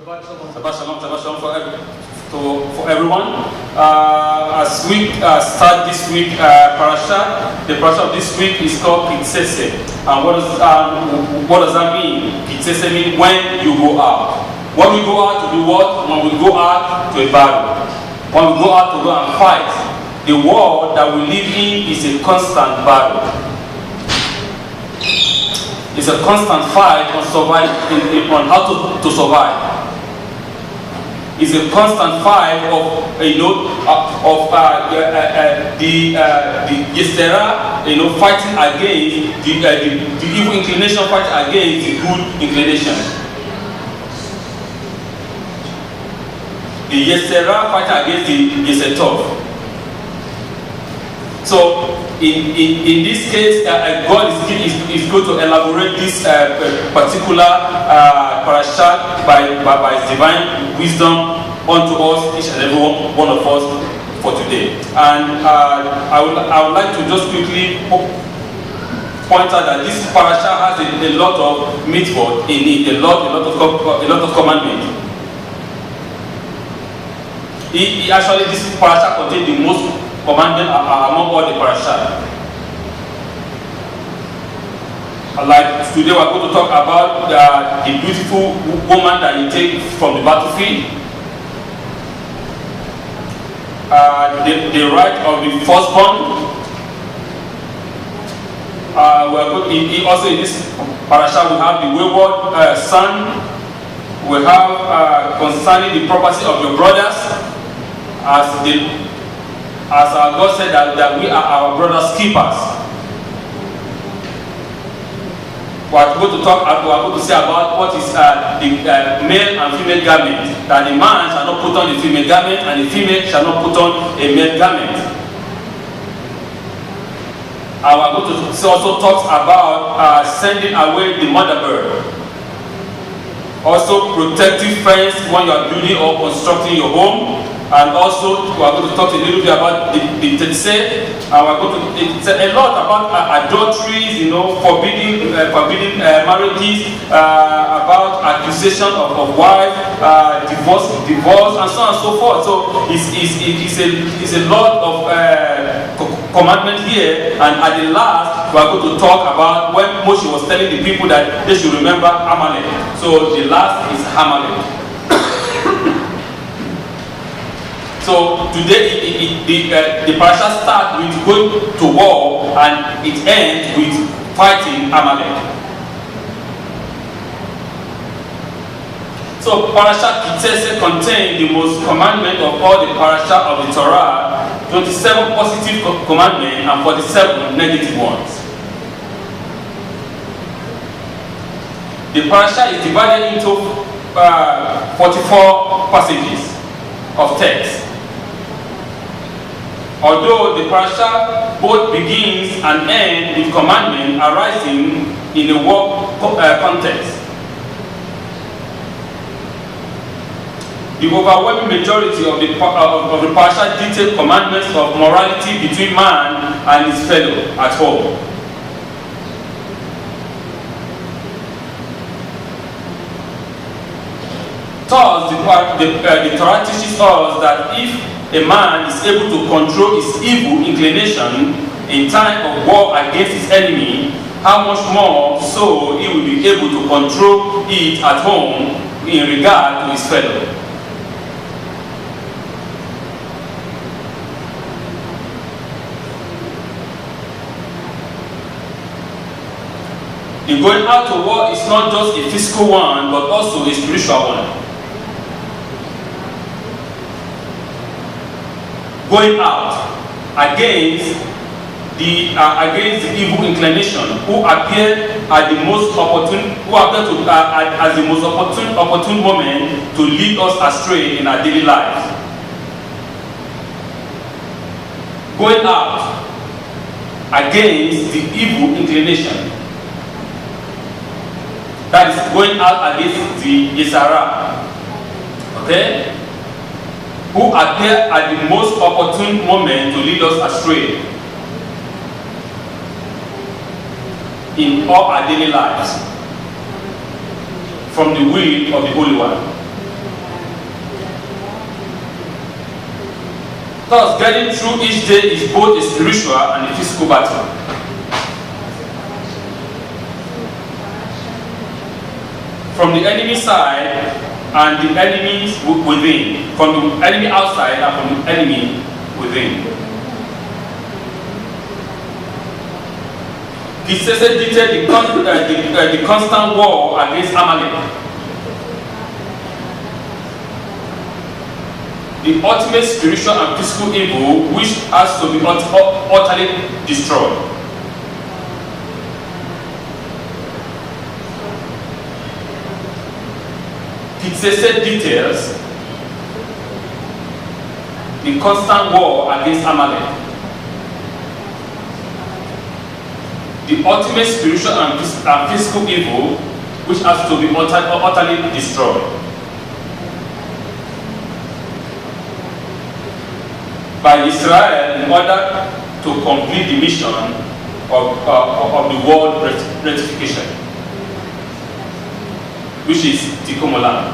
Shabbat shalom for everyone. As we start this week parasha, the parasha of this week is called Tetze. And what does that mean? Tetze means when you go out. When we go out to do what? When we go out to a battle. When we go out to go and fight. The world that we live in is a constant battle. It's a constant fight on on how to survive. It's a constant fight of the Yestera, fighting against the evil inclination, fighting against the good inclination. The Yestera fighting against the Yesetov. So in this case, God is going to elaborate this particular parasha by His divine wisdom unto us, each and every one of us, for today. And I would like to just quickly point out that this parasha has a lot of mitzvot in it, a lot of commandment. Actually, this parasha contains the most commandment among all the parasha. Like today, we're going to talk about the beautiful woman that you take from the battlefield, the right of the firstborn. Also in this parasha, we have the wayward son. We have concerning the property of your brothers, as our God said that we are our brothers' keepers. We are going to say about what is the male and female garment. That the man shall not put on the female garment, and the female shall not put on a male garment. And we are going to also talk about sending away the mother bird. Also protective fence when you are building or constructing your home. And also, we are going to talk a little bit about the Tetze, and we are going to it's a lot about adulteries, forbidding marriages, about accusation of wife, divorce, and so on and so forth. So it's a lot of commandment here. And at the last, we are going to talk about when Moshe was telling the people that they should remember Amalek. So the last is Amalek. So today the parasha starts with going to war and it ends with fighting Amalek. So parasha Tetze contains the most commandment of all the parasha of the Torah, 27 positive commandments and 47 negative ones. The parasha is divided into 44 passages of text. Although the parasha both begins and ends with commandment arising in a war context, the overwhelming majority of the parasha detail commandments of morality between man and his fellow at home. Thus, the Torah teaches us that if a man is able to control his evil inclination in time of war against his enemy, how much more so he will be able to control it at home in regard to his fellow. The going out to war is not just a physical one, but also a spiritual one. Going out against the evil inclination, who appear at the most opportune, as the most opportune moment to lead us astray in our daily lives. Going out against the evil inclination. That is going out against the Yesara. Okay? Who appear at the most opportune moment to lead us astray in all our daily lives from the will of the Holy One. Thus, getting through each day is both a spiritual and a physical battle. From the enemy side and the enemies within. From the enemy outside and from the enemy within. Tetze detailed the constant war against Amalek. The ultimate spiritual and physical evil which has to be utterly destroyed. Tetze details the constant war against Amalek. The ultimate spiritual and physical evil which has to be utterly destroyed. By Israel in order to complete the mission of the world rectification, which is Tikkun Olam.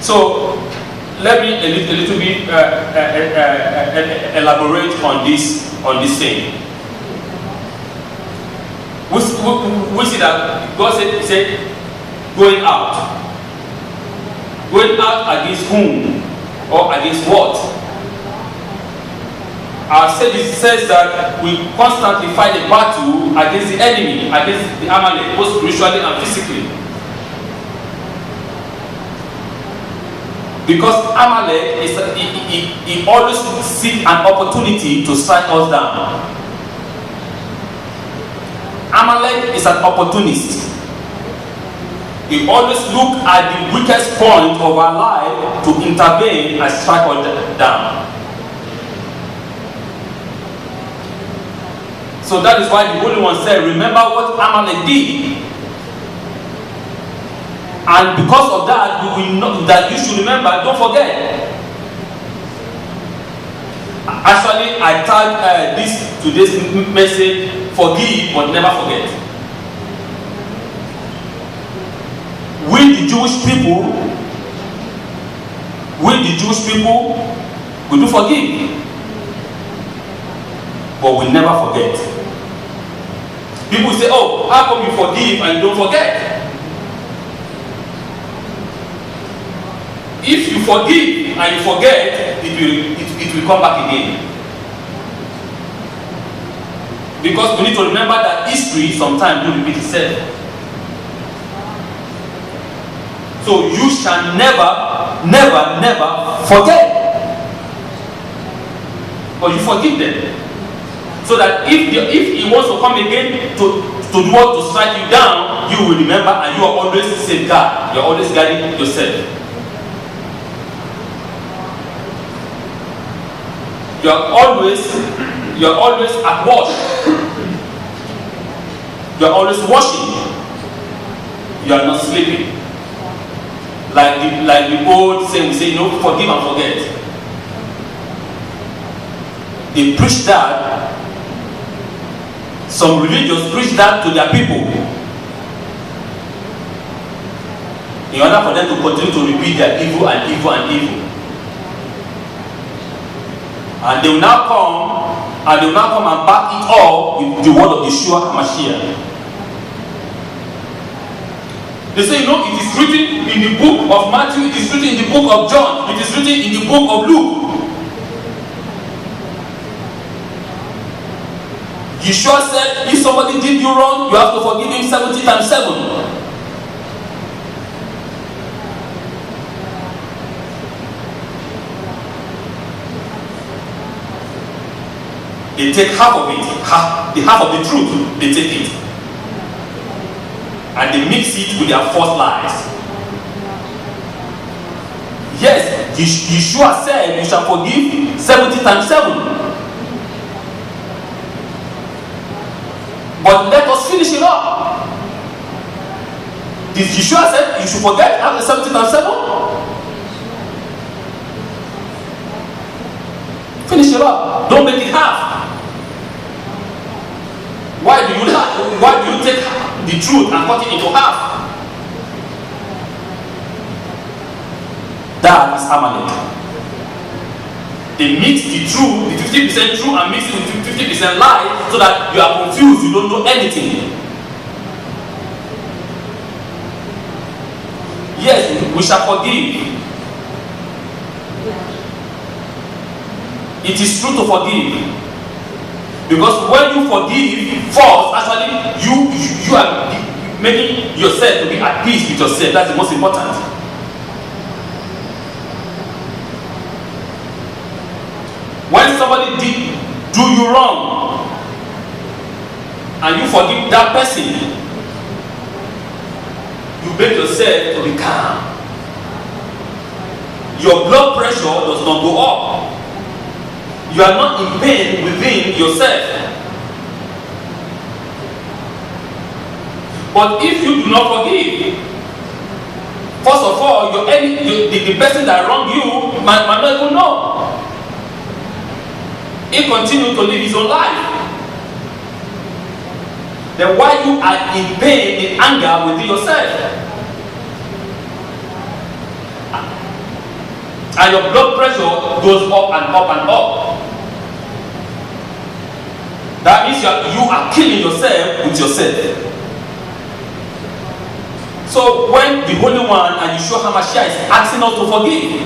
So let me a little bit elaborate on this thing. We see that God said going out against whom? Or against what? Our study says that we constantly fight a battle against the enemy, against the Amalek, both spiritually and physically. Because Amalek he always seeks an opportunity to strike us down. Amalek is an opportunist. He always looks at the weakest point of our life to intervene and strike us down. So that is why the Holy One said, remember what Amalek did. And because of that, we will know that you should remember, don't forget. Actually, I tagged today's message, forgive but never forget. We the Jewish people, we do forgive, but we never forget. People say, oh, how come you forgive and you don't forget? If you forgive and you forget, it will come back again. Because we need to remember that history sometimes will repeat itself. So you shall never forget. But you forgive them. So that if he wants to come again to do what, to strike you down, you will remember and you are always safeguarded. You are always guarding yourself. You are always at watch. You are always watching. You are not sleeping. Like the old saying, we say, forgive and forget. They preach that. Some religions preach that to their people in order for them to continue to repeat their evil and evil and evil. And they will now come and back it all with the word of Yeshua HaMashiach. They say, it is written in the book of Matthew, it is written in the book of John, it is written in the book of Luke. Yeshua said, if somebody did you wrong, you have to forgive him 70 times 7. They take half of it, the half of the truth, they take it. And they mix it with their false lies. Yes, Yeshua said you shall forgive 70 times 7. But let us finish it up. Did Yeshua say you should forget after 70 times 7? Finish it up. Don't make it half. Why do you take the truth and cut it into half? That is Amalek. They mix the truth, the 50% true, and mix it with 50% lie, so that you are confused, you don't know anything. Yes, we shall forgive. It is true to forgive. Because when you forgive first, actually, you are making yourself to be at peace with yourself. That's the most important. When somebody do you wrong and you forgive that person, you make yourself to be calm. Your blood pressure does not go up. You are not in pain within yourself. But if you do not forgive, first of all, the person that wronged you might not even know. He continues to live his own life. Then why you are in pain, in anger within yourself? And your blood pressure goes up and up and up. That means you are killing yourself with yourself. So when the Holy One and Yeshua HaMashiach is asking us to forgive,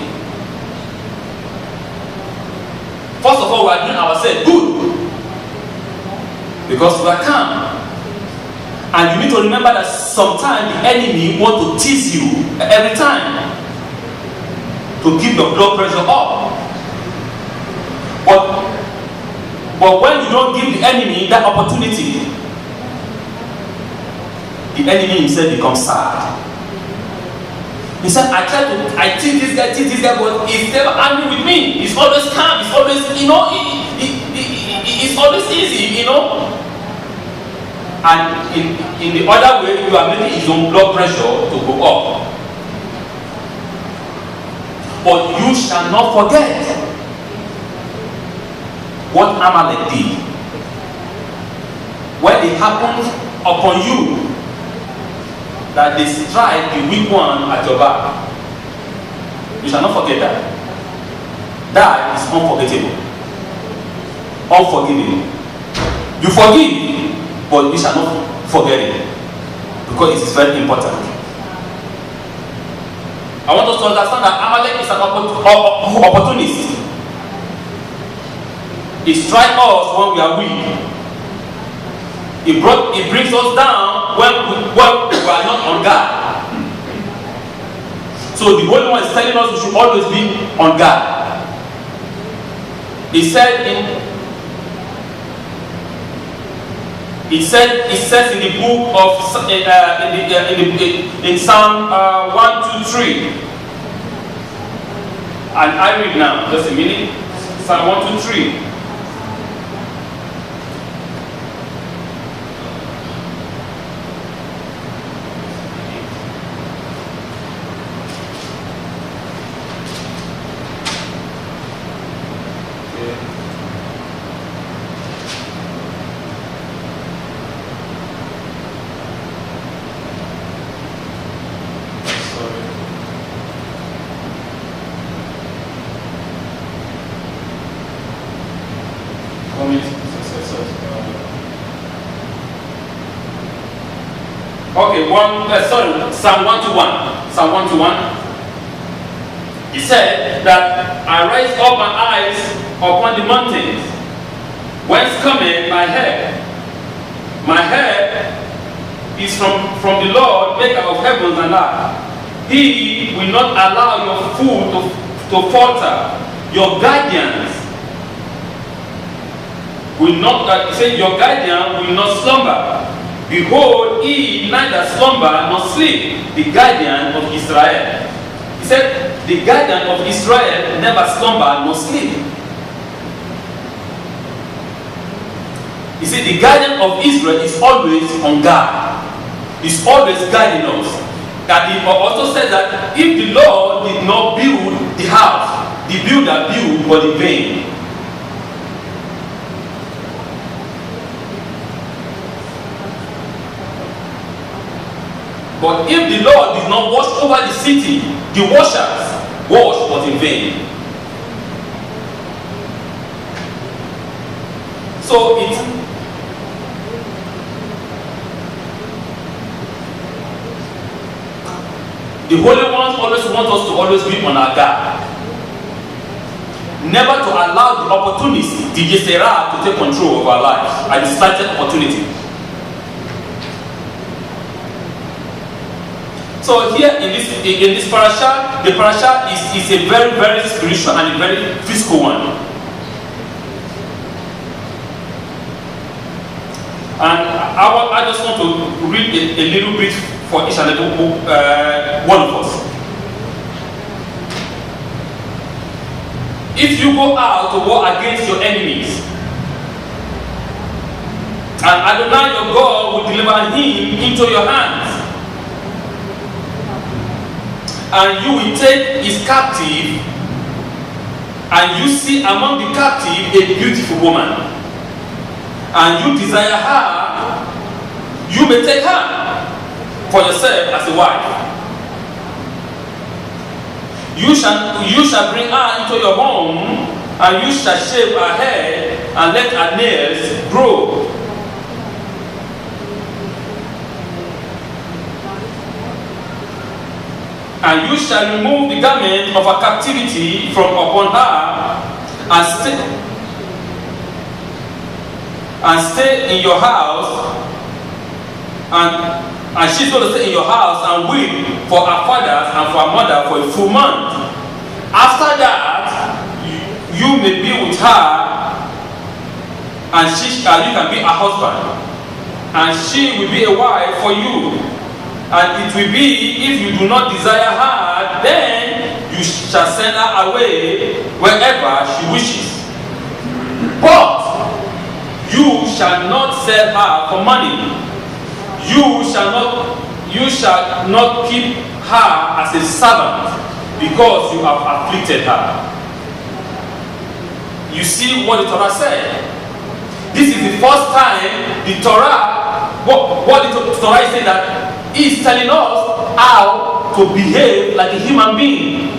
first of all, we are doing ourselves good because we are calm. And you need to remember that sometimes the enemy wants to tease you every time to keep your blood pressure up. But when you don't give the enemy that opportunity, the enemy himself becomes sad. He said, I teach this guy, but he's never angry with me. He's always calm, he's always, it's always easy, And in the other way, you are making his own blood pressure to go up. But you shall not forget what Amalek did. When it happened upon you, that they strike the weak one at your back. You shall not forget that. That is unforgettable. Unforgiving. You forgive, but you shall not forget it. Because it is very important. I want us to understand that Amalek is an opportunist. He strikes us when we are weak. He brings us down when we are not on guard. So the Holy One is telling us we should always be on guard. He said it says in the book of in Psalm 1, 2, 3, and I read now. Just a minute. Psalm 1, 2, 3. Okay, Psalm 1 to 1. Psalm 1 to 1. He said that I raise up my eyes upon the mountains, whence cometh my help. My help is from the Lord, maker of heavens and earth. He will not allow your foot to falter. Your guidance will not. Your guardian will not slumber. Behold, he neither slumber nor sleep, the guardian of Israel. He said, the guardian of Israel never slumber nor sleep. He said, the guardian of Israel is always on guard. He's always guiding us. And he also said that if the Lord did not build the house, the builder built but in vain. But if the Lord did not watch over the city, the watchers watched but in vain. So it's the Holy Ones always want us to always be on our guard. Never to allow the opportunity, the Yesera, to take control of our lives at the slightest opportunity. So here in this parasha, the parasha is a very, very spiritual and a very physical one. And I just want to read a little bit for each and every one of us. If you go out to war against your enemies, and Adonai your God will deliver him into your hands, and you will take his captive, and you see among the captive a beautiful woman, and you desire her, you may take her for yourself as a wife. You shall bring her into your home, and you shall shave her head and let her nails grow. And you shall remove the garment of her captivity from upon her, and stay in your house, and she's going to stay in your house and weep for her fathers and for her mother for a full month. After that, you may be with her, and you can be her husband, and she will be a wife for you. And it will be, if you do not desire her, then you shall send her away wherever she wishes. But you shall not sell her for money. You shall not keep her as a servant, because you have afflicted her. You see what the Torah said. This is the first time the Torah, what the Torah is saying, that he is telling us how to behave like a human being.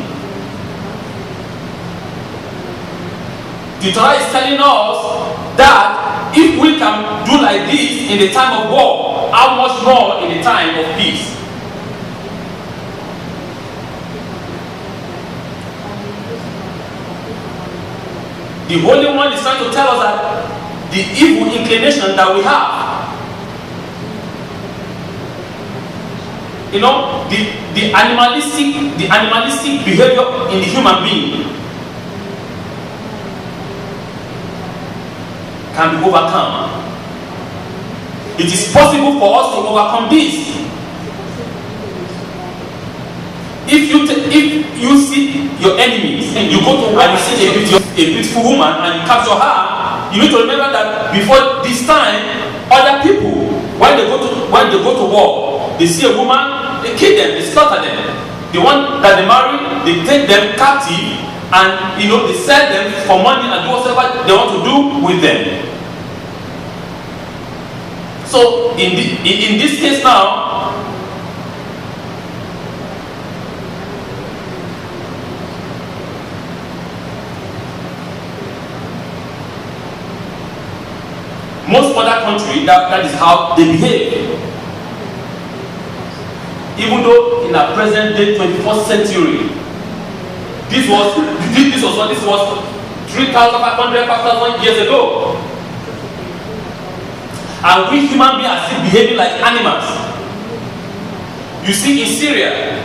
The Torah is telling us that if we can do like this in the time of war, how much more in the time of peace? The Holy One is trying to tell us that the evil inclination that we have, the animalistic behavior in the human being can be overcome. It is possible for us to overcome this. If you see your enemies and you go to war and you see a beautiful woman and you capture her, you need to remember that before this time, other people, when they go to war, they see a woman, they kill them, they slaughter them. The one that they marry, they take them captive, and they sell them for money and do whatever they want to do with them. So in this case now, most other countries, that is how they behave. Even though in our present day 21st century, this was 3,500, 5,000 years ago. And we human beings are still behaving like animals. You see, in Syria,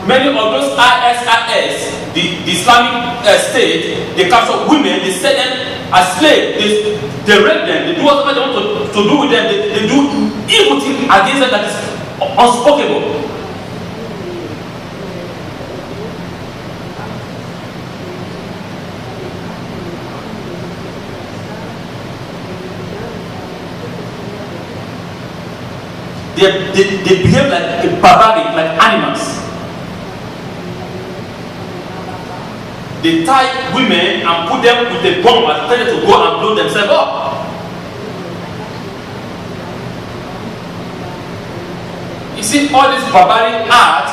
many of those ISIS, the Islamic State, they capture women, they sell them as slaves, they rape them, they do whatever they want to do with them, they do evil things against them that is unspeakable. They behave like a barbaric, like animals. They tie women and put them with a bomb and tell them to go and blow themselves up. You see, all this barbaric art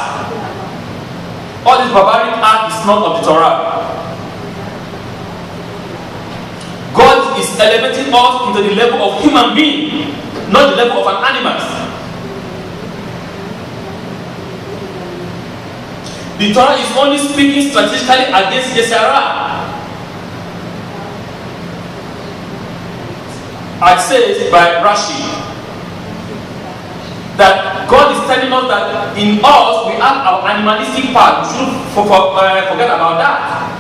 is not of the Torah. God is elevating us into the level of human being, not the level of an animal. The Torah is only speaking strategically against Yesera. It says by Rashi that God is telling us that in us we have our animalistic part. We shouldn't forget about that.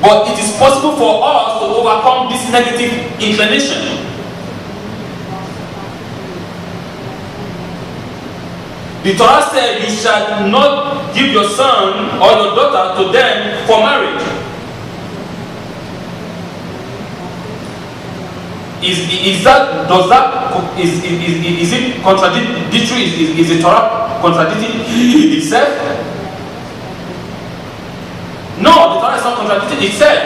But it is possible for us to overcome this negative inclination. The Torah said you shall not give your son or your daughter to them for marriage. Is it contradictory? Is the Torah contradicting itself? No, the Torah is not contradicting itself.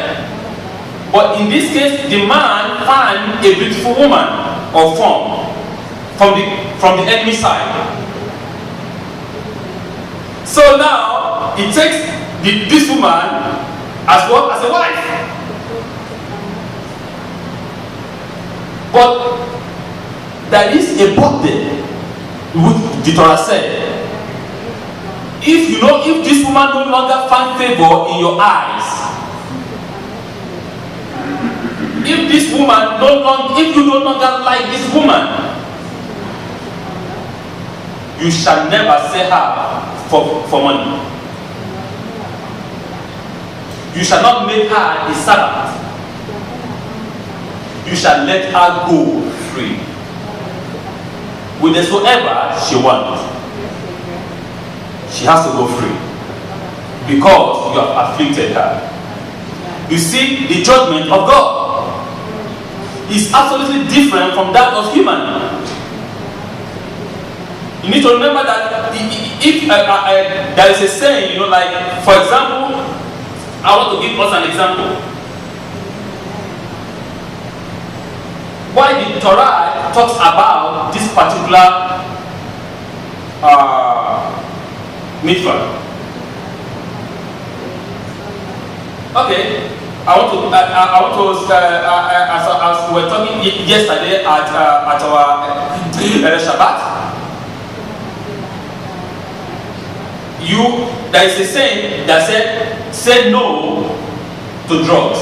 But in this case, the man found a beautiful woman or form from the enemy side. So now he takes this woman as well as a wife. But there is a but there, which the Torah said. If this woman no longer finds favor in your eyes, if you no longer like this woman, you shall never sell her for money. You shall not make her a servant. You shall let her go free with whatsoever she wants. She has to go free because you have afflicted her. You see, the judgment of God is absolutely different from that of human. You need to remember that if there is a saying, like, for example, I want to give us an example. Why the Torah talks about this particular mitzvah? Okay, as we were talking yesterday at our Shabbat, there is a saying that said, say no to drugs.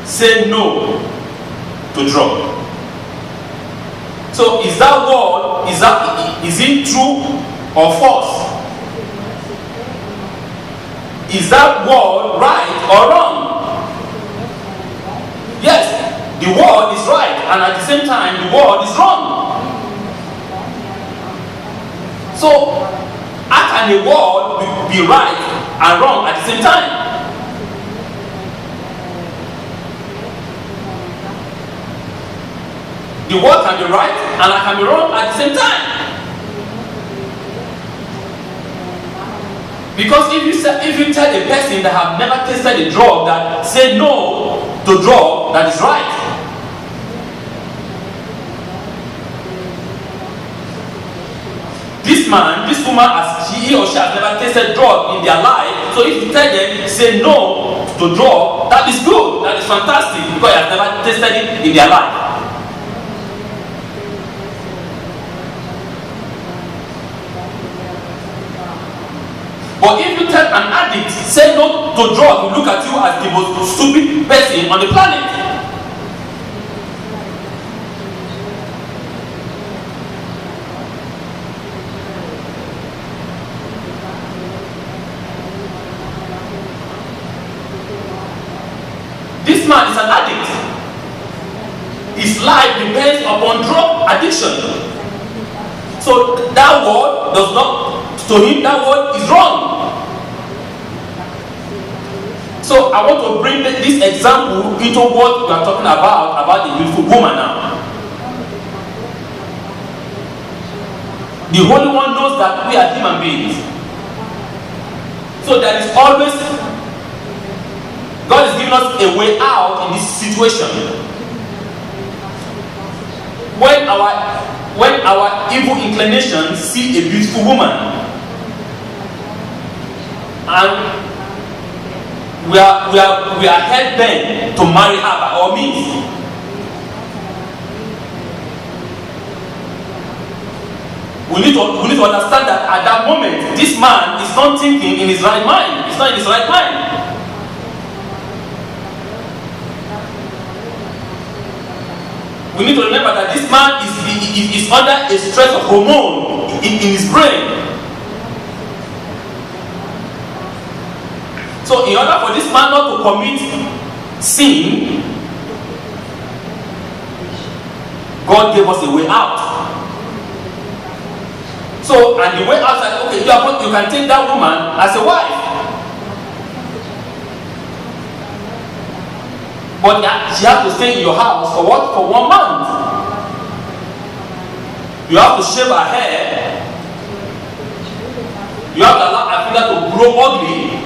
Say no to drug. So is that word, is it true or false? Is that word right or wrong? Yes, the word is right, and at the same time the word is wrong. So how can a word be right and wrong at the same time? The word can be right and I can be wrong at the same time. Because if you tell a person that have never tasted a drug that say no to drug, that is right. This man, this woman, he or she has never tasted drug in their life. So if you tell them say no to drug, that is good, that is fantastic, because they have never tasted it in their life. But if you tell an addict, say no to drug, he look at you as the most stupid person on the planet. This man is an addict. His life depends upon drug addiction. So that word does not, to him that word is wrong. So I want to bring this example into what we are talking about the beautiful woman now. The Holy One knows that we are human beings. So there is always, God is giving us a way out in this situation. When our evil inclinations see a beautiful woman, and we are hell bent to marry her by all means. We need to understand that at that moment, this man is not thinking in his right mind. He's not in his right mind. We need to remember that this man is under a stress of hormone in his brain. So in order for this man not to commit sin, God gave us a way out. So, and the way out is that, okay, you can take that woman as a wife. But she has to stay in your house for what? For 1 month. You have to shave her hair. You have to allow her finger to grow ugly.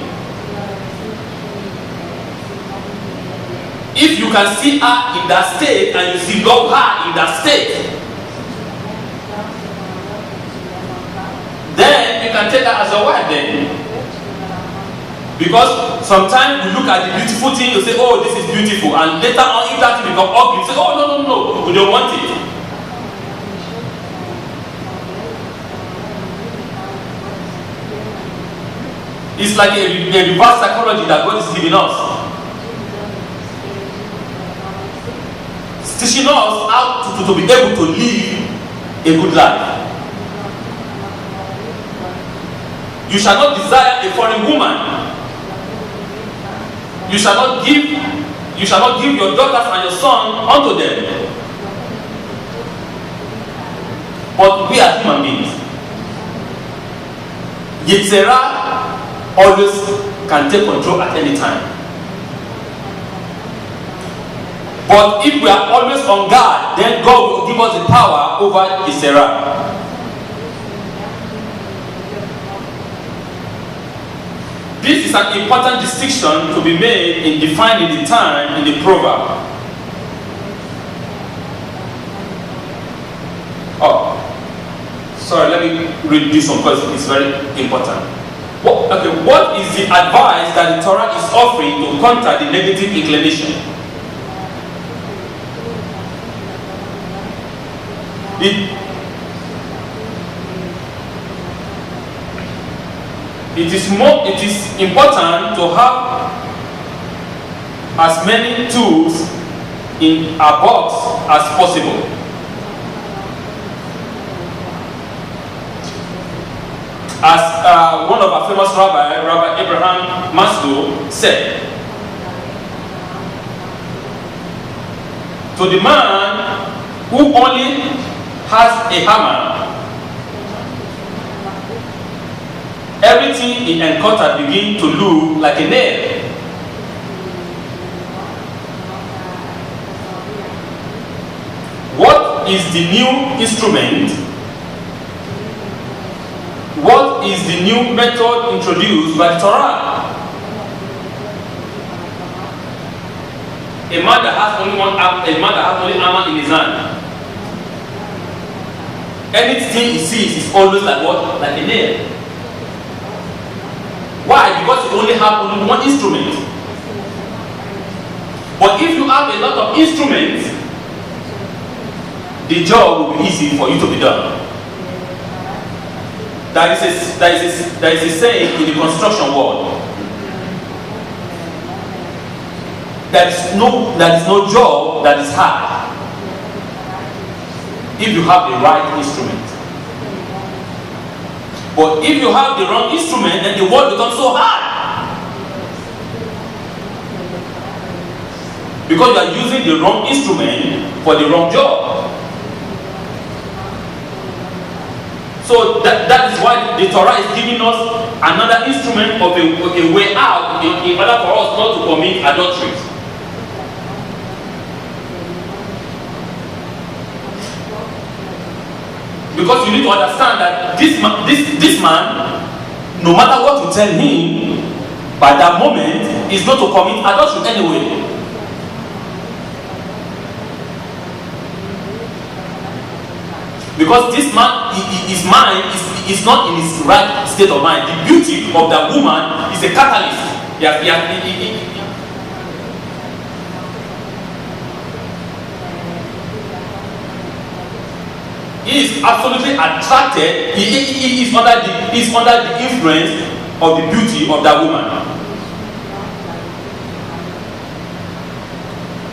If you can see her in that state and you see love her in that state, then you can take her as your wife then. Because sometimes you look at the beautiful thing, you say, oh, this is beautiful, and later on if that thing becomes ugly, you say, oh, no, we don't want it. It's like a reverse psychology that God is giving us. Teaching us how to be able to live a good life. You shall not desire a foreign woman. You shall not give your daughters and your son unto them. But we are human beings. Yetzirah always can take control at any time. But if we are always on guard, then God will give us the power over Yetzirah. This is an important distinction to be made in defining the time in the proverb. Oh, sorry, let me read this one because it's very important. What is the advice that the Torah is offering to counter the negative inclination? It is important to have as many tools in our box as possible. As one of our famous Rabbi Abraham Maslow said, to the man who only has a hammer, everything he encountered begins to look like a nail. What is the new instrument? What is the new method introduced by the Torah? A man that has only hammer in his hand. Anything he sees is always like what? Like a nail. Why? Because you only have only one instrument. But if you have a lot of instruments, the job will be easy for you to be done. There is a saying in the construction world. There is no job that is hard if you have the right instrument. But if you have the wrong instrument, then the work becomes so hard. Because you are using the wrong instrument for the wrong job. So that is why the Torah is giving us another instrument of a way out in order for us not to commit adultery. Because you need to understand that this man, no matter what you tell him, by that moment, is not to commit adultery anyway. Because this man, his mind is not in his right state of mind. The beauty of that woman is a catalyst. He is absolutely attracted. He is under the influence of the beauty of that woman.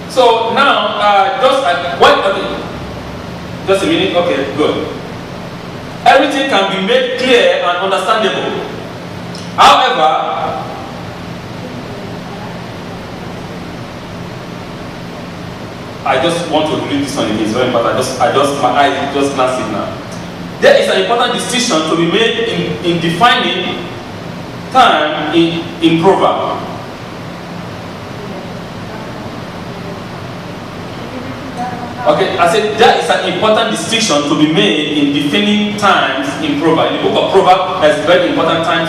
So now, just a minute. Okay, good. Everything can be made clear and understandable. However, I just want to read this one again. It's very important. My eyes just glanced it now. There is an important distinction to be made in defining time in proverb. Okay, I said there is an important distinction to be made in defining times in proverb. In the book of Proverbs, there's a very important time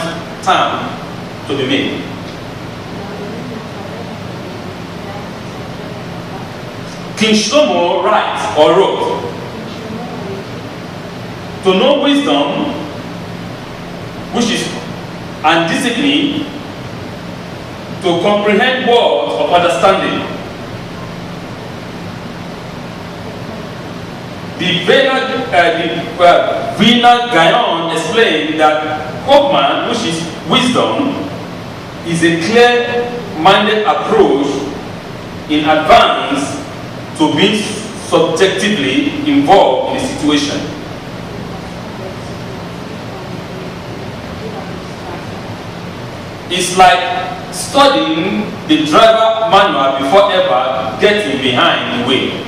to be made. King Shlomo writes or wrote, to know wisdom, and discipline, to comprehend words of understanding. The Vina Gaon explained that Hokman, which is wisdom, is a clear-minded approach in advance to being subjectively involved in a situation. It's like studying the driver manual before ever getting behind the wheel.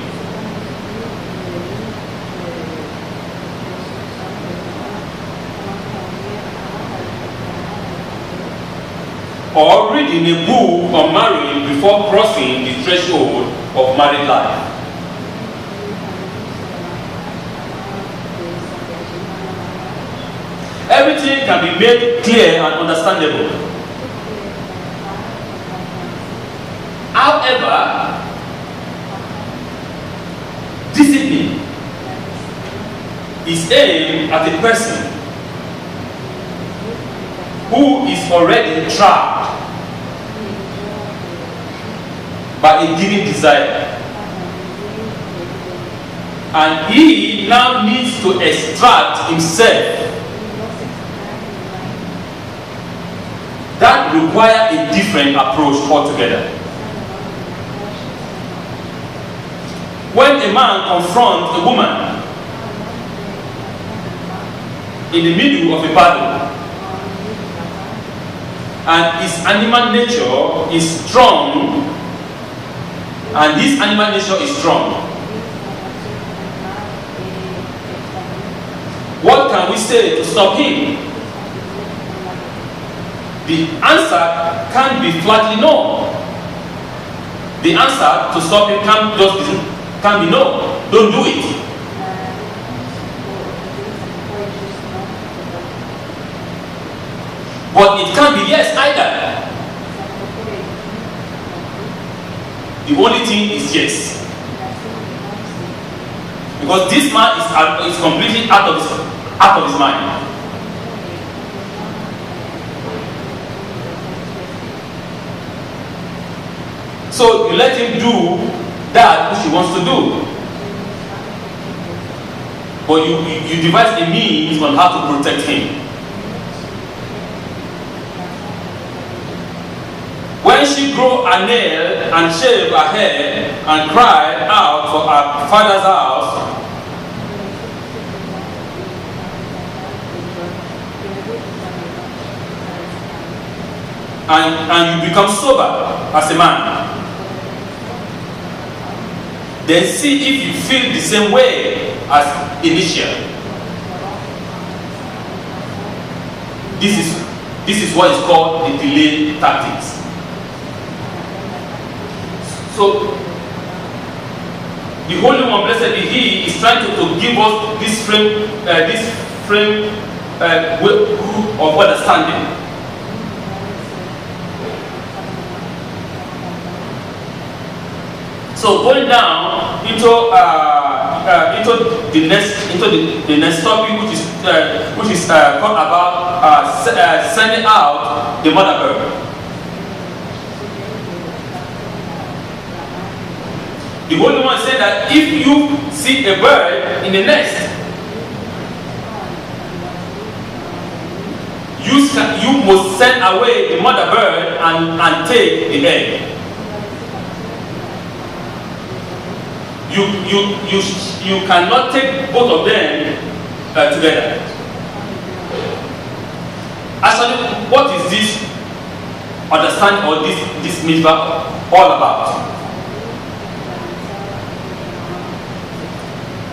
Or reading a book on marriage before crossing the threshold of married life. Everything can be made clear and understandable. However, discipline is aimed at a person who is already trapped by a given desire, and he now needs to extract himself. That requires a different approach altogether. When a man confronts a woman in the middle of a battle, and his animal nature is strong, what can we say to stop him? The answer can't be flatly no. The answer to stop him can't be no. Don't do it. But it can't be yes either. The only thing is yes. Because this man is completely out of his mind. So you let him do that which he wants to do. But you devise a means on how to protect him. When she grew a nail and shaved her hair and cried out for her father's house, and you become sober as a man, then see if you feel the same way as initial. This is what is called the delay tactics. So the Holy One, blessed be He, is trying to give us this frame of understanding. So going down into the next topic, which is called about sending out the mother bird. The Holy One said that if you see a bird in the nest, you must send away the mother bird and take the egg. You cannot take both of them together. Actually, what is this understanding or this mitzvah all about?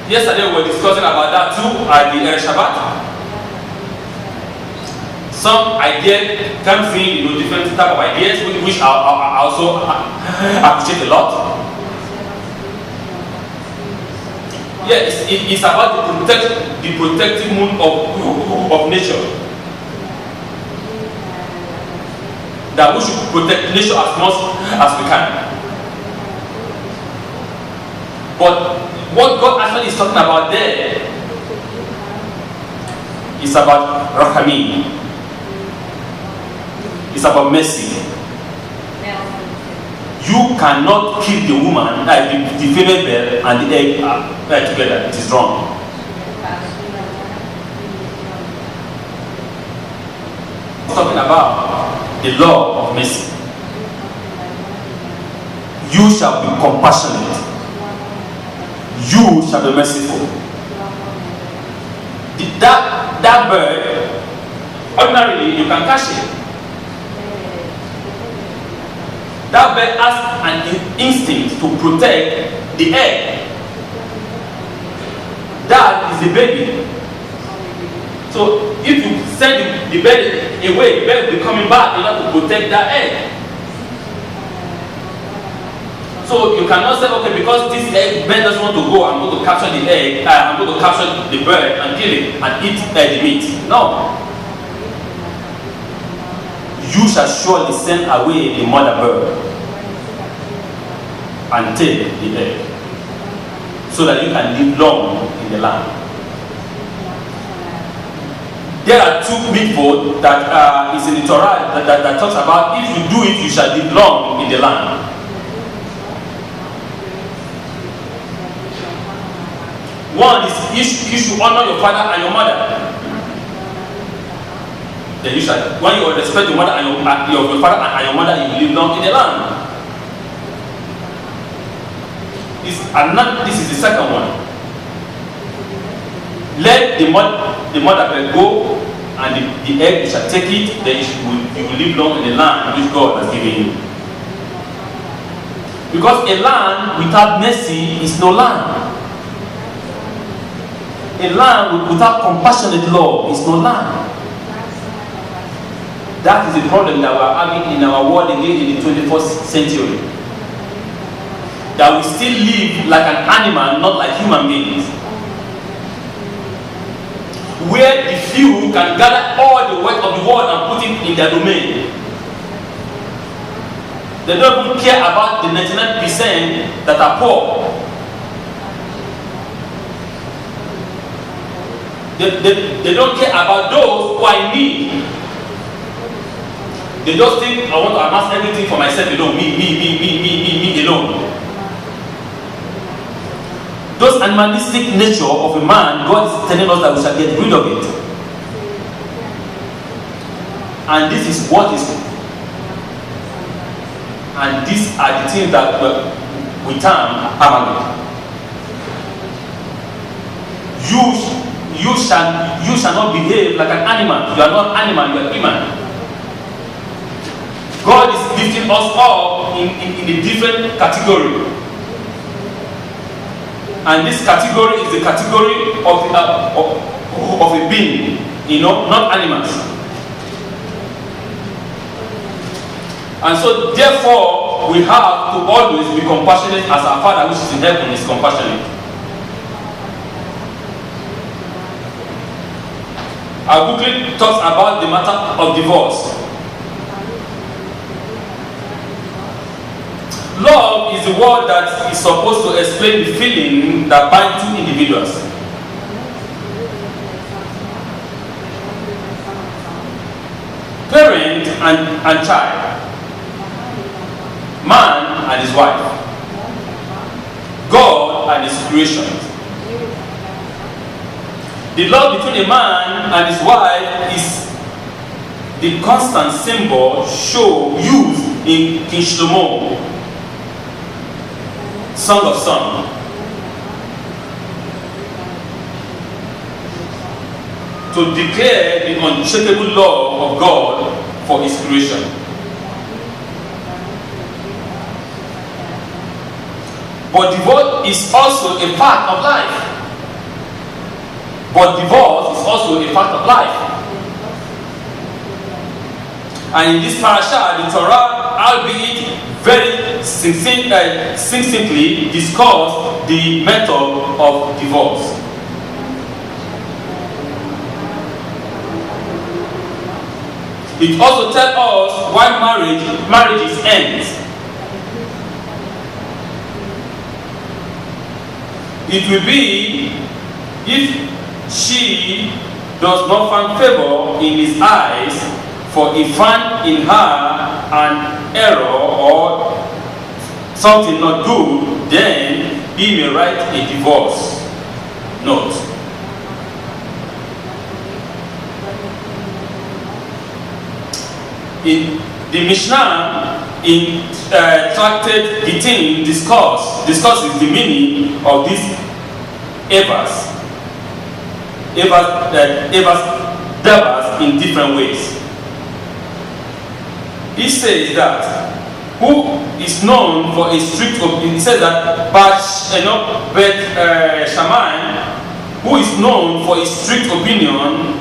Yesterday we were discussing about that too at the Shabbat. Some ideas comes in, different type of ideas, which I also appreciate a lot. Yes, it's about the protective mood of nature. That we should protect nature as much as we can. But what God actually is talking about there is about Rachamim. It's about mercy. You cannot kill the woman, the female bird and the egg together. It is wrong. It's talking about the law of mercy. You shall be compassionate. You shall be merciful. That bird, ordinarily you can catch it. That bird has an instinct to protect the egg. That is the baby. So if you send the bird away, the bird will be coming back in order to protect that egg. So you cannot say, okay, because this bird doesn't want to go, I'm going to capture the egg, I'm going to capture the bird and kill it and eat the meat. No. You shall surely send away the mother bird and take the egg, so that you can live long in the land. There are two mitzvot that is in the Torah that talks about if you do it, you shall live long in the land. One is you should honor your father and your mother. Then you shall, when you respect your mother and your father and your mother, you will live long in the land. This is the second one. Let the mother go, and the egg you shall take it. Then you will live long in the land which God has given you. Because a land without mercy is no land. A land without compassionate love is no land. That is the problem that we are having in our world again in the 21st century. That we still live like an animal, not like human beings. Where the few can gather all the wealth of the world and put it in their domain. They don't even care about the 99% that are poor. They don't care about those who are in need. They just think, I want to amass everything for myself alone. Me alone. Those animalistic nature of a man, God is telling us that we shall get rid of it. And this is what is. And these are the things that we term harmony. You shall not behave like an animal. You are not animal, you are human. God is lifting us up in a different category. And this category is the category of a being, not animals. And so therefore we have to always be compassionate as our Father which is in heaven is compassionate. I quickly talk about the matter of divorce. love is the word that is supposed to explain the feeling that binds two individuals. Parent and child. Man and his wife. God and his creation. The love between a man and his wife is the constant symbol used in King Shlomo, Song of Songs, to declare the unshakable love of God for his creation. But divorce is also a part of life. And in this parasha, the Torah, albeit very succinctly, discuss the method of divorce. It also tells us why marriages end. It will be if she does not find favor in his eyes, for he find in her an error or something not good, then he may write a divorce note. In the Mishnah, in Tractate Gittin, discusses the meaning of these evas dabas in different ways. He says that who is known for a strict opinion. He says that Shammai, who is known for a strict opinion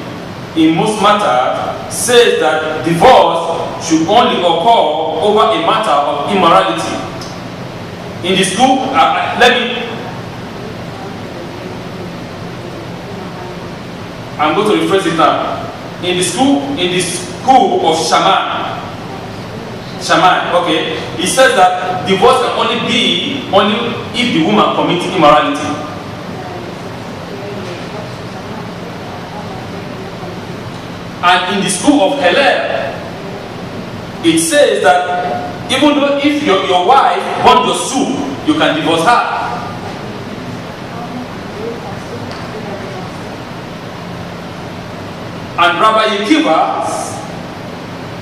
in most matters, says that divorce should only occur over a matter of immorality. In the school, I'm going to rephrase it now. In the school of Shammai, okay, he says that divorce can only be if the woman commits immorality. And in the school of Hillel, it says that even though if your wife wants your soup, you can divorce her. And Rabbi Akiva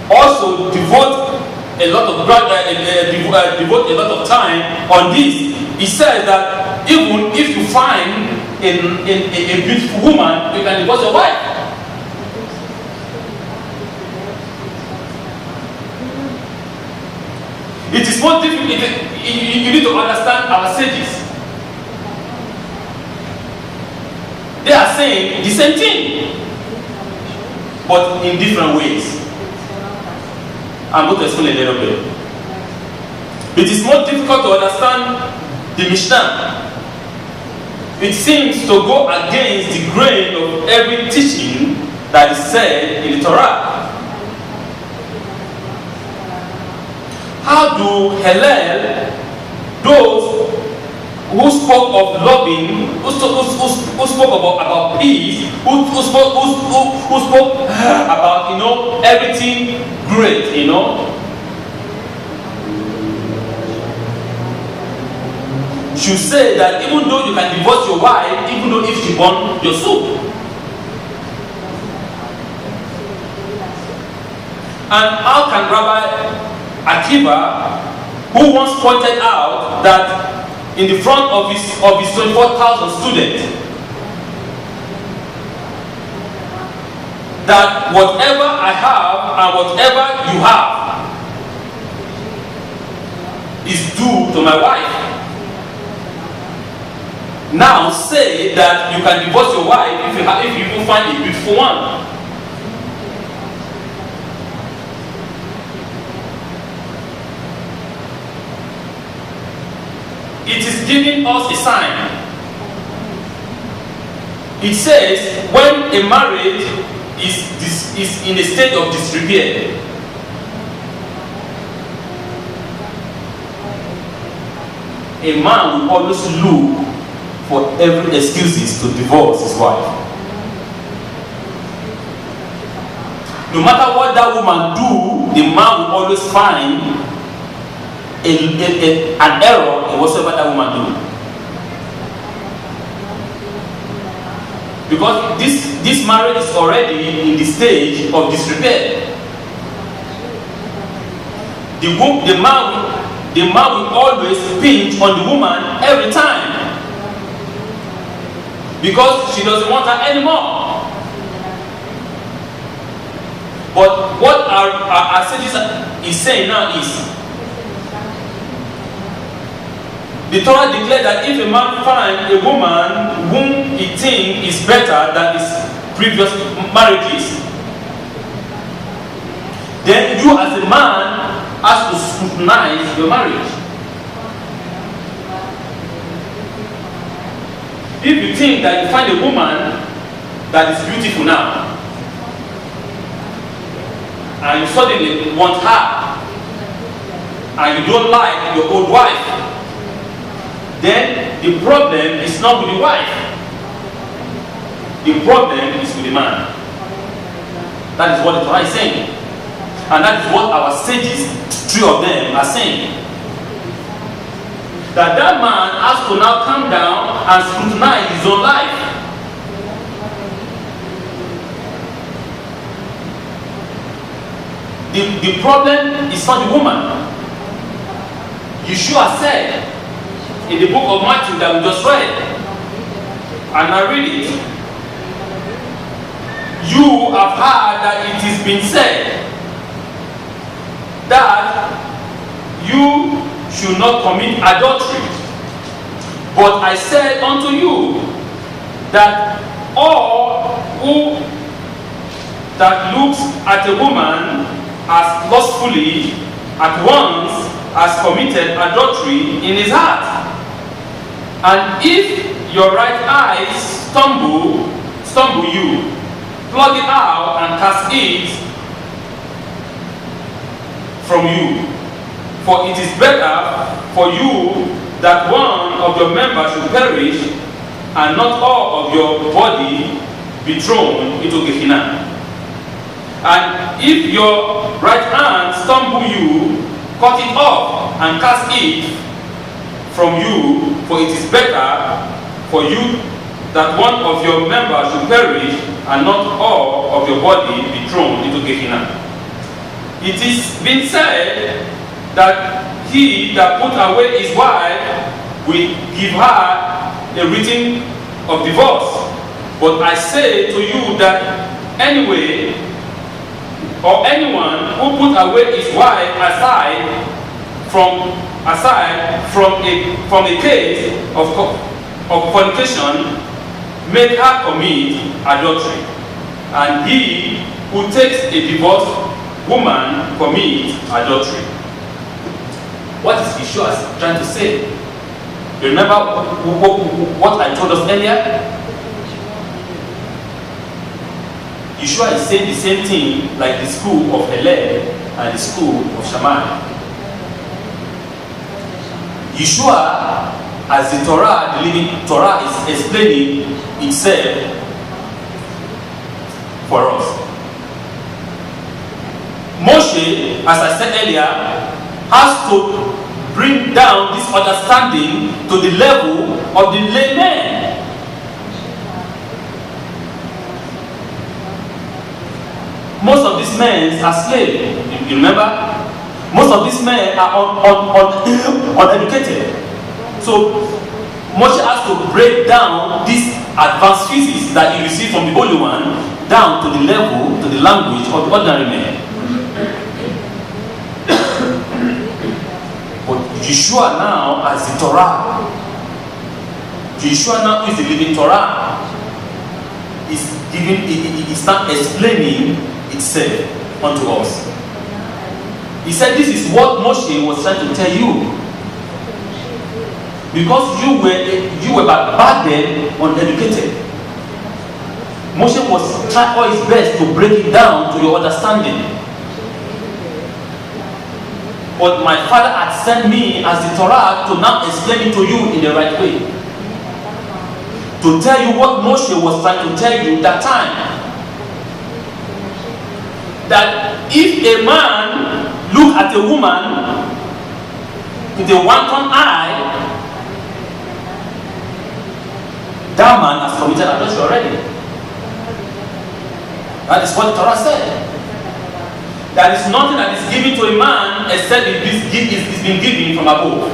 also devote a lot of time on this. He says that even if you find a beautiful woman, you can divorce your wife. It is more difficult. You need to understand our sages. They are saying the same thing, but in different ways. I'm going to explain a little bit. It is more difficult to understand the Mishnah. It seems to go against the grain of every teaching that is said in the Torah. How do Hillel, those who spoke of loving, who spoke about peace, who spoke about everything great, should say that even though you can divorce your wife, even though if she burn your soup. And how can Rabbi Akiva, who once pointed out that in the front of his 24,000 students, that whatever I have and whatever you have is due to my wife. Now say that you can divorce your wife if you find a beautiful one. It is giving us a sign. It says when a marriage is in a state of disrepair, a man will always look for every excuses to divorce his wife. No matter what that woman do, the man will always find an error in whatsoever that woman do. Because this marriage is already in the stage of disrepair. The man will always pinch on the woman every time, because she doesn't want her anymore. But what our sages is saying now is, the Torah declared that if a man finds a woman whom he thinks is better than his previous marriages, then you as a man has to scrutinize your marriage. If you think that you find a woman that is beautiful now, and you suddenly want her, and you don't like your old wife, then the problem is not with the wife. The problem is with the man. That is what the Torah is saying. And that is what our sages, 3 of them, are saying. That man has to now come down and scrutinize his own life. The problem is not the woman. Yeshua said in the book of Matthew that we just read, and I read it, you have heard that it is been said that you should not commit adultery. But I said unto you that all who that looks at a woman as lustfully at once has committed adultery in his heart. And if your right eye stumble you, plug it out and cast it from you. For it is better for you that one of your members should perish, and not all of your body be thrown into Gehenna. And if your right hand stumble you, cut it off and cast it from you, for it is better for you that one of your members should perish, and not all of your body be thrown into Gehenna. It is been said that he that put away his wife will give her a written of divorce. But I say to you that anyway, or anyone who put away his wife aside from a case of fornication, make her commit adultery. And he who takes a divorced woman commit adultery. What is Yeshua trying to say? Remember what I told us earlier? Yeshua is saying the same thing like the school of Hillel and the school of Shammai. Yeshua, as the Torah, the living Torah, is explaining itself for us. Moshe, as I said earlier, has to bring down this understanding to the level of the layman. Most of these men are slaves. You remember? Most of these men are uneducated. So Moshe has to break down this advanced physics that you receive from the Holy One down to the level, to the language of the ordinary man. But Yeshua now, as the Torah, Yeshua now is the living Torah, is not explaining itself unto us. He said, this is what Moshe was trying to tell you. Because you were back then uneducated. Moshe was trying all his best to break it down to your understanding. But my Father had sent me as the Torah to now explain it to you in the right way. To tell you what Moshe was trying to tell you that time. That if a man look at a woman with a wanton eye, that man has committed adultery already. That is what the Torah said. There is nothing that is given to a man except it is been given from above.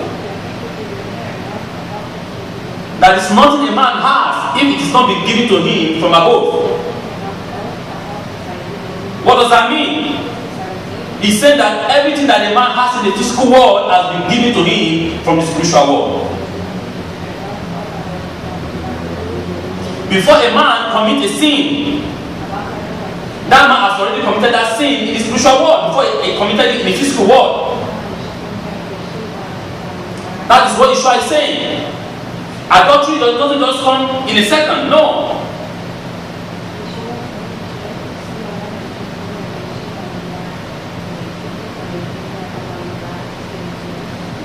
There is nothing a man has if it is not been given to him from above. What does that mean? He said that everything that a man has in the physical world has been given to him from the spiritual world. Before a man commits a sin, that man has already committed that sin in the spiritual world before he committed it in the physical world. That is what Yeshua is saying. Adultery doesn't just come in a second. No.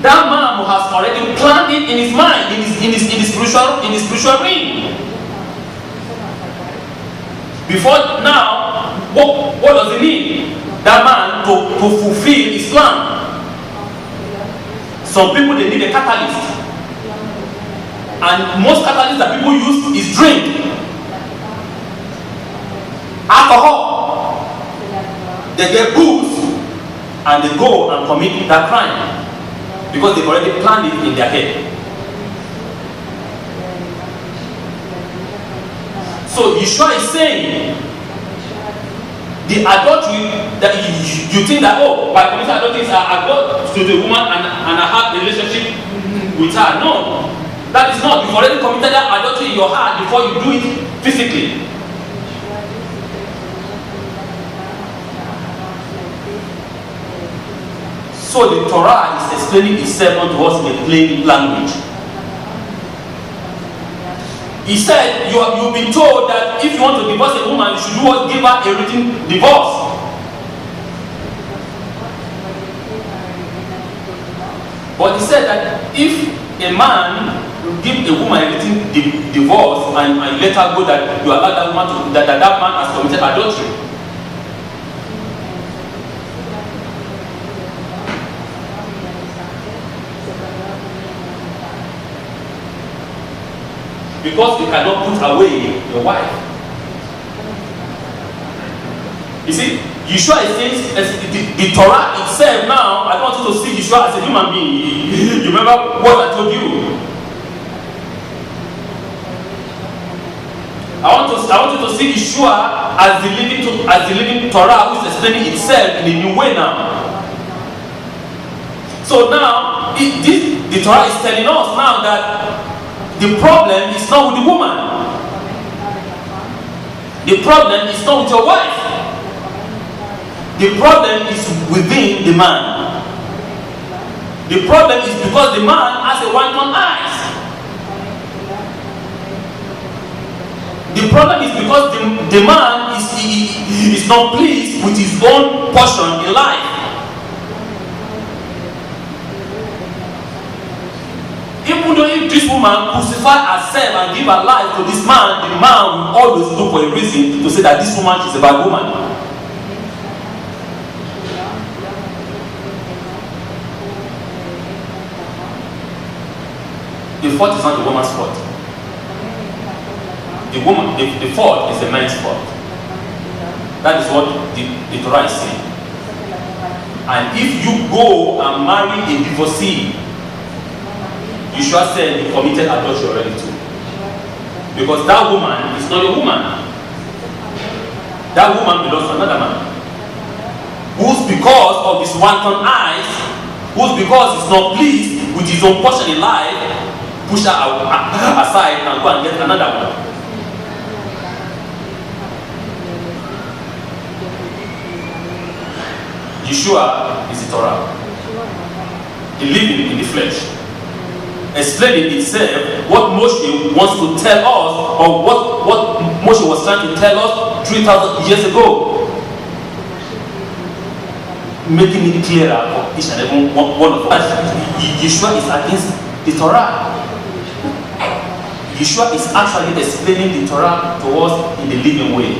That man has already planned it in his mind, in the spiritual realm. Before now, what does it mean? That man to fulfill his plan. Some people, they need a catalyst. And most catalysts that people use is drink, alcohol. They get booze and they go and commit that crime because they've already planned it in their head. So Yeshua is saying the adultery that you think that, oh, by committing adultery I go to the woman and I have a relationship with her. No, that is not. You've already committed that adultery in your heart before you do it physically. So the Torah is explaining itself to us in a plain language. He said, you've been told that if you want to divorce a woman, you should do what? Give her a written divorce. But he said that if a man will give a woman a written divorce and let her go, that you allow that woman to, that man has committed adultery. Because you cannot put away your wife. You see, Yeshua is saying, the Torah itself now, I don't want you to see Yeshua as a human being. You remember what I told you? I want you to see Yeshua as the living Torah, who is explaining itself in a new way now. So now, the Torah is telling us now that the problem is not with the woman. The problem is not with your wife. The problem is within the man. The problem is because the man has a wanton eyes. The problem is because the man is not pleased with his own portion in life. Even though if this woman crucify herself and give her life to this man, the man will always look for a reason to say that this woman is a bad woman. The fault is not the woman's fault. The fault is the man's fault. That is what the Torah is saying. And if you go and marry a divorcee, Yeshua said you committed adultery already too. Because that woman is not your woman. That woman belongs to another man. Who's because of his wanton eyes, who's because he's not pleased with his own portion in life, push her aside and go and get another one. Yeshua is the Torah. The living in the flesh. Explaining itself what Moshe wants to tell us, or what Moshe was trying to tell us 3,000 years ago. making it clearer for each and every one of us. Yeshua is against the Torah. Yeshua is actually explaining the Torah to us in the living way.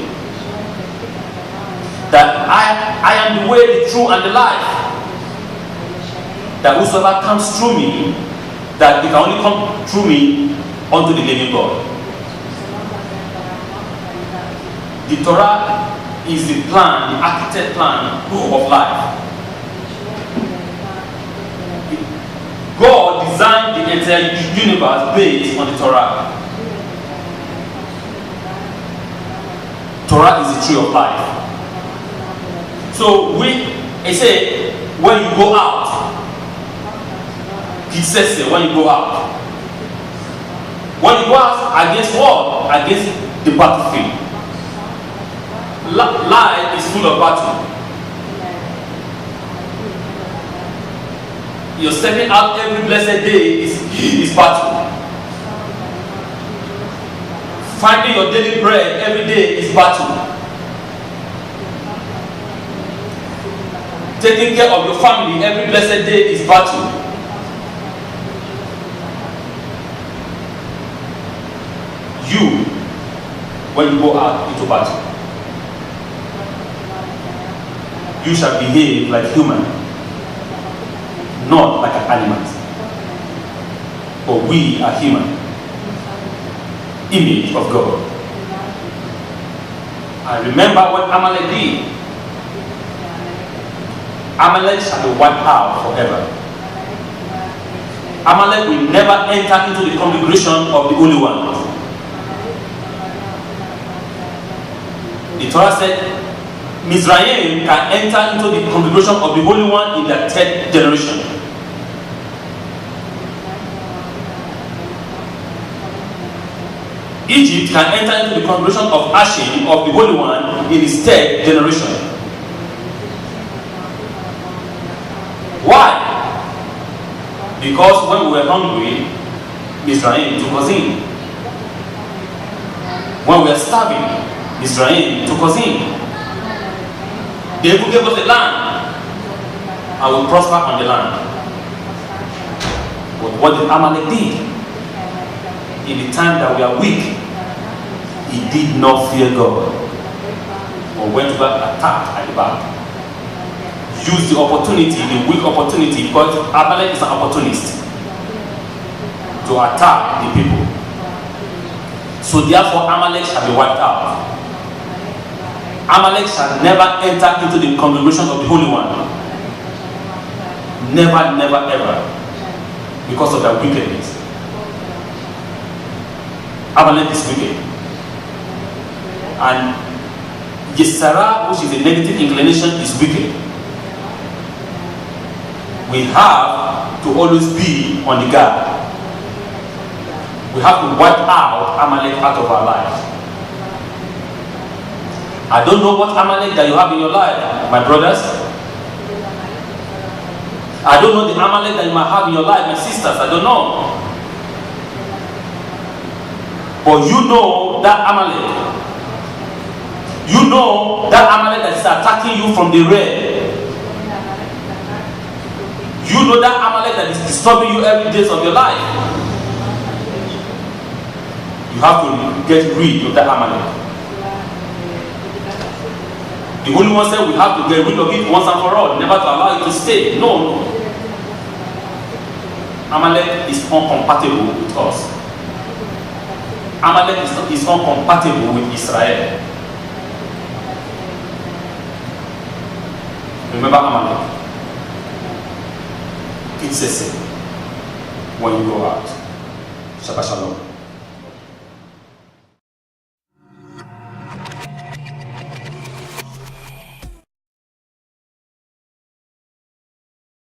That I am the way, the truth, and the life. That whosoever comes through me, that he can only come through me unto the living God. The Torah is the plan, the architect plan of life. God designed the entire universe based on the Torah. Torah is the tree of life. So I say, when you go out, Tetze, when you go out. When you go out against what? Against the battlefield. Life is full of battle. You're stepping out every blessed day is battle. Finding your daily bread every day is battle. Taking care of your family every blessed day is battle. You, when you go out into battle, you shall behave like human, not like an animal. For we are human, image of God. I remember what Amalek did. Amalek shall be wiped out forever. Amalek will never enter into the congregation of the Holy One. The Torah said, Mizraim can enter into the congregation of the Holy One in their third generation. Egypt can enter into the congregation of Hashem of the Holy One in his third generation. Why? Because when we were hungry, Mizraim took us in. When we were starving, Mizraim took us in. They will give us the land and will prosper on the land. But what did Amalek did? In the time that we are weak, he did not fear God, but went to attack at the back. Use the opportunity, the weak opportunity, because Amalek is an opportunist, to attack the people. So therefore Amalek shall be wiped out. Amalek shall never enter into the congregation of the Holy One. Never, never, ever. Because of their wickedness. Amalek is wicked. And Yesara, which is a negative inclination, is wicked. We have to always be on the guard. We have to wipe out Amalek out of our lives. I don't know what Amalek that you have in your life, my brothers. I don't know the Amalek that you might have in your life, my sisters. I don't know. But you know that Amalek. You know that Amalek that is attacking you from the rear. You know that Amalek that is disturbing you every day of your life. You have to get rid of that Amalek. The Holy One said we have to get rid of it once and for all, never to allow it to stay. No. Amalek is incompatible with us. Amalek is incompatible with Israel. Remember Amalek. It's the same when you go out. Shabbat Shalom.